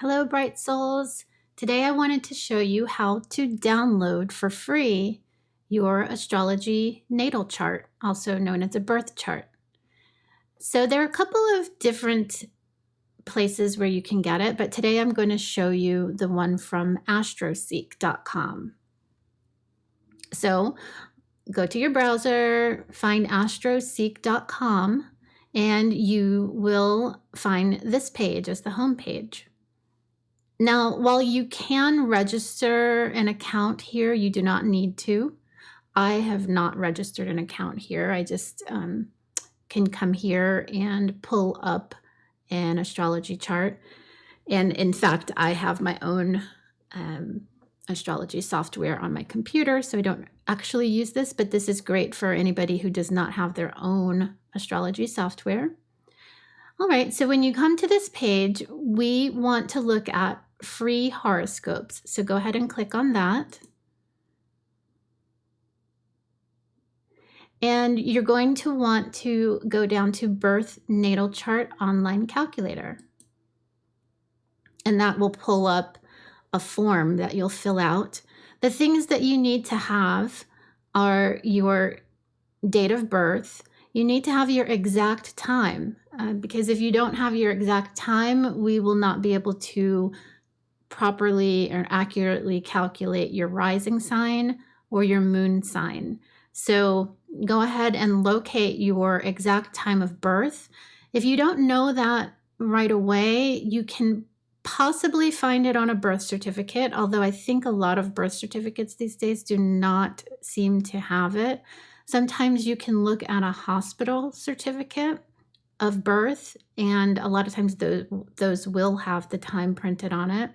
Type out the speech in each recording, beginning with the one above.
Hello, bright souls. Today I wanted to show you how to download for free your astrology natal chart, also known as a birth chart. So there are a couple of different places where you can get it, but today I'm going to show you the one from astro-seek.com. So go to your browser, find astro-seek.com, and you will find this page as the home page. Now, while you can register an account here, you do not need to. I have not registered an account here. I just can come here and pull up an astrology chart. And in fact, I have my own astrology software on my computer, so I don't actually use this, but this is great for anybody who does not have their own astrology software. All right, so when you come to this page, we want to look at free horoscopes. So go ahead and click on that. And you're going to want to go down to Birth Natal Chart Online Calculator. And that will pull up a form that you'll fill out. The things that you need to have are your date of birth. You need to have your exact time because if you don't have your exact time, we will not be able to properly or accurately calculate your rising sign or your moon sign. So go ahead and locate your exact time of birth. If you don't know that right away, you can possibly find it on a birth certificate, although I think a lot of birth certificates these days do not seem to have it. Sometimes you can look at a hospital certificate of birth, and a lot of times those will have the time printed on it.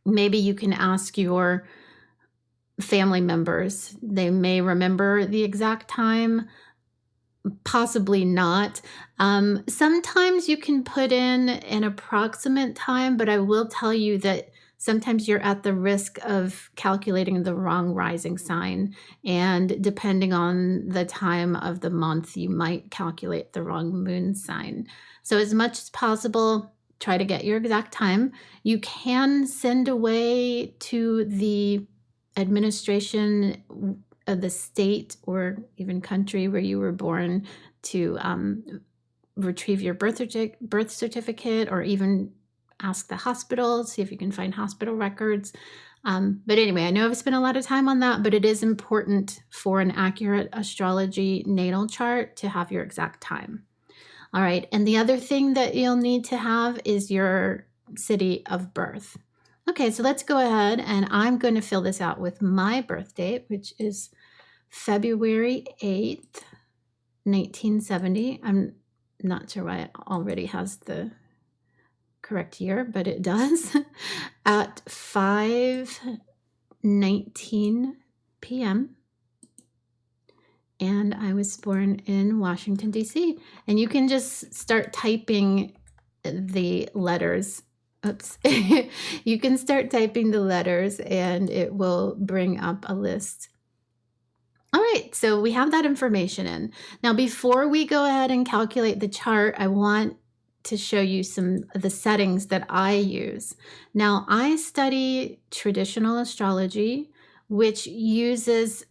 Maybe you can ask your family members. They may remember the exact time, possibly not. Sometimes you can put in an approximate time, but I will tell you that sometimes you're at the risk of calculating the wrong rising sign. And depending on the time of the month, you might calculate the wrong moon sign. So as much as possible, try to get your exact time. You can send away to the administration of the state or even country where you were born to retrieve your birth certificate, or even ask the hospital, see if you can find hospital records. But anyway, I know I've spent a lot of time on that, but it is important for an accurate astrology natal chart to have your exact time. All right, and the other thing that you'll need to have is your city of birth. Okay, so let's go ahead, and I'm going to fill this out with my birth date, which is February 8th, 1970. I'm not sure why it already has the correct year, but it does. At 5:19 p.m. And I was born in Washington, D.C. And you can just start typing the letters. Oops. You can start typing the letters and it will bring up a list. All right, so we have that information in. Now, before we go ahead and calculate the chart, I want to show you some of the settings that I use. Now, I study traditional astrology, which uses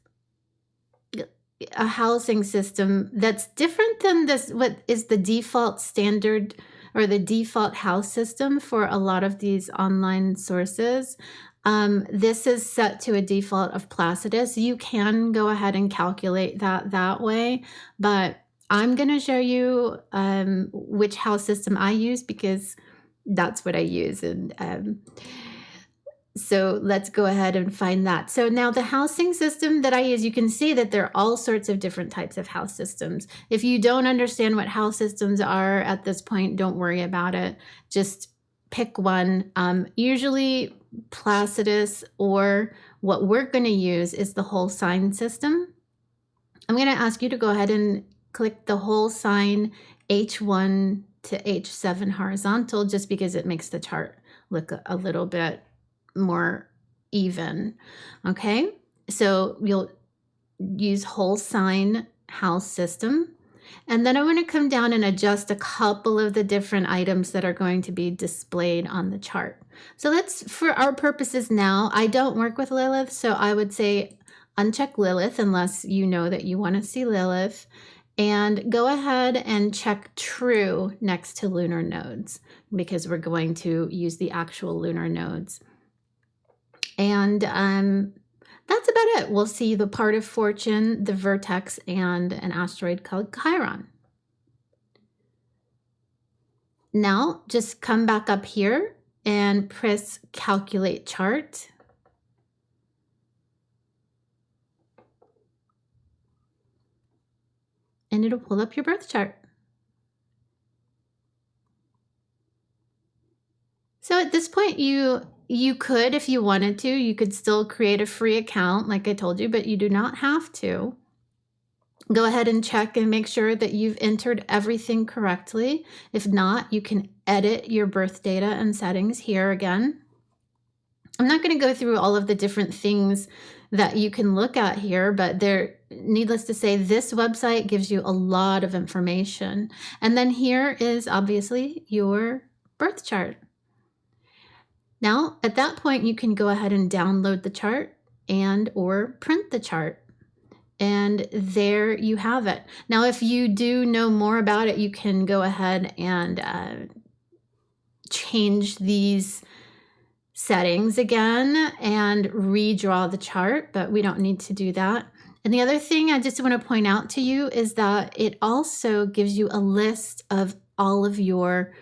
a housing system that's different than what is the default standard or the default house system for a lot of these online sources. This is set to a default of Placidus. You can go ahead and calculate that way, but I'm going to show you which house system I use because that's what I use. And so let's go ahead and find that. So now the housing system that I use, you can see that there are all sorts of different types of house systems. If you don't understand what house systems are at this point, don't worry about it. Just pick one. Usually Placidus, or what we're going to use is the whole sign system. I'm going to ask you to go ahead and click the whole sign H1 to H7 horizontal, just because it makes the chart look a little bit more even. Okay, so you'll use whole sign house system. And then I'm going to come down and adjust a couple of the different items that are going to be displayed on the chart. So let's, for our purposes now, I don't work with Lilith, so I would say uncheck Lilith unless you know that you want to see Lilith. And go ahead and check true next to lunar nodes because we're going to use the actual lunar nodes. And that's about it. We'll see the part of fortune, the vertex, and an asteroid called Chiron. Now just come back up here and press calculate chart. And it'll pull up your birth chart. So at this point, you could, if you wanted to, you could still create a free account like I told you, but you do not have to. Go ahead and check and make sure that you've entered everything correctly. If not, you can edit your birth data and settings here again. I'm not going to go through all of the different things that you can look at here, but needless to say, this website gives you a lot of information. And then here is obviously your birth chart. Now, at that point, you can go ahead and download the chart and or print the chart. And there you have it. Now, if you do know more about it, you can go ahead and change these settings again and redraw the chart, but we don't need to do that. And the other thing I just want to point out to you is that it also gives you a list of all of your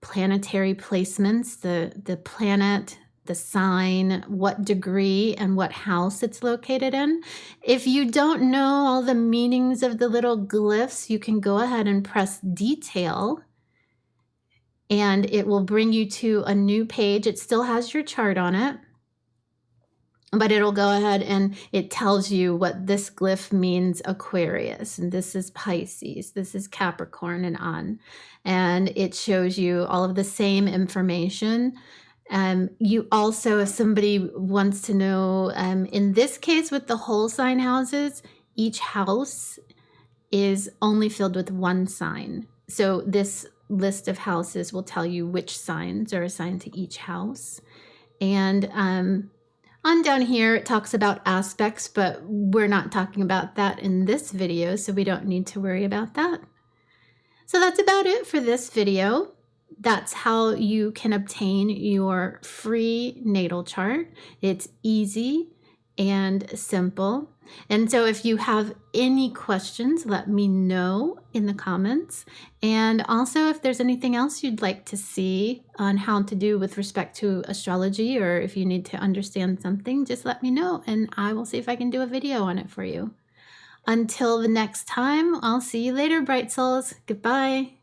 planetary placements, the planet, the sign, what degree, and what house it's located in. If you don't know all the meanings of the little glyphs, you can go ahead and press detail, and it will bring you to a new page. It still has your chart on it, but it'll go ahead and it tells you what this glyph means Aquarius, and this is Pisces, this is Capricorn, and on. And it shows you all of the same information. You also, if somebody wants to know, in this case with the whole sign houses, each house is only filled with one sign. So this list of houses will tell you which signs are assigned to each house. And on down here, it talks about aspects, but we're not talking about that in this video, so we don't need to worry about that. So that's about it for this video. That's how you can obtain your free natal chart. It's easy and simple. And so if you have any questions, let me know in the comments. And also if there's anything else you'd like to see on how to do with respect to astrology, or if you need to understand something, just let me know and I will see if I can do a video on it for you. Until the next time, I'll see you later, bright souls. Goodbye.